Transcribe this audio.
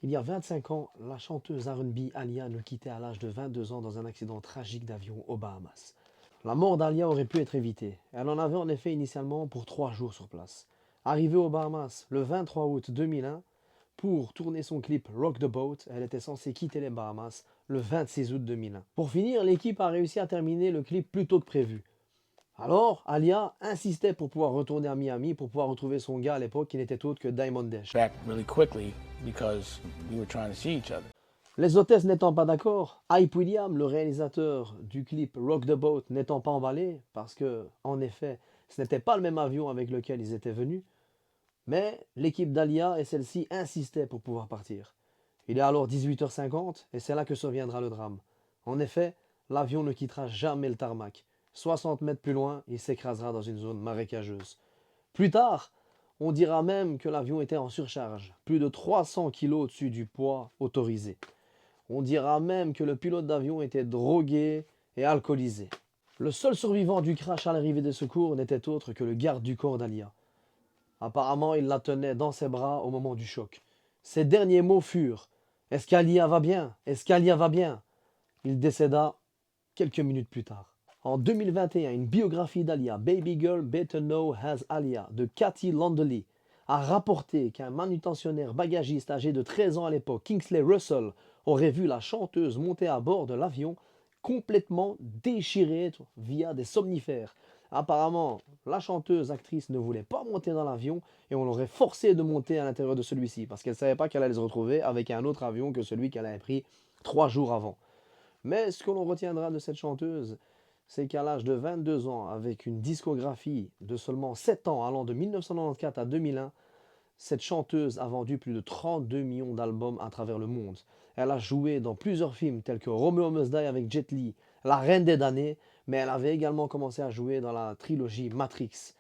Il y a 25 ans, la chanteuse R&B Alia nous quittait à l'âge de 22 ans dans un accident tragique d'avion aux Bahamas. La mort d'Alia aurait pu être évitée. Elle en avait en effet initialement pour 3 jours sur place. Arrivée aux Bahamas le 23 août 2001, pour tourner son clip Rock the Boat, elle était censée quitter les Bahamas le 26 août 2001. Pour finir, l'équipe a réussi à terminer le clip plus tôt que prévu. Alors, Alia insistait pour pouvoir retourner à Miami, pour pouvoir retrouver son gars à l'époque qui n'était autre que Diamond Dash. Back really quickly because we were trying to see each other. Les hôtesses n'étant pas d'accord, Hype William, le réalisateur du clip Rock the Boat, n'étant pas emballé, parce que, en effet, ce n'était pas le même avion avec lequel ils étaient venus, mais l'équipe d'Alia et celle-ci insistaient pour pouvoir partir. Il est alors 18h50 et c'est là que surviendra le drame. En effet, l'avion ne quittera jamais le tarmac. 60 mètres plus loin, il s'écrasera dans une zone marécageuse. Plus tard, on dira même que l'avion était en surcharge, plus de 300 kg au-dessus du poids autorisé. On dira même que le pilote d'avion était drogué et alcoolisé. Le seul survivant du crash à l'arrivée des secours n'était autre que le garde du corps d'Alia. Apparemment, il la tenait dans ses bras au moment du choc. Ses derniers mots furent « Est-ce qu'Alia va bien? Est-ce qu'Alia va bien ?» Il décéda quelques minutes plus tard. En 2021, une biographie d'Alia, Baby Girl Better Know As Alia, de Cathy Landely, a rapporté qu'un manutentionnaire bagagiste âgé de 13 ans à l'époque, Kingsley Russell, aurait vu la chanteuse monter à bord de l'avion complètement déchirée via des somnifères. Apparemment, la chanteuse actrice ne voulait pas monter dans l'avion et on l'aurait forcée de monter à l'intérieur de celui-ci parce qu'elle ne savait pas qu'elle allait se retrouver avec un autre avion que celui qu'elle avait pris 3 jours avant. Mais ce que l'on retiendra de cette chanteuse, c'est qu'à l'âge de 22 ans, avec une discographie de seulement 7 ans allant de 1994 à 2001, cette chanteuse a vendu plus de 32 millions d'albums à travers le monde. Elle a joué dans plusieurs films tels que Romeo Must Die avec Jet Li, La Reine des damnés, mais elle avait également commencé à jouer dans la trilogie Matrix.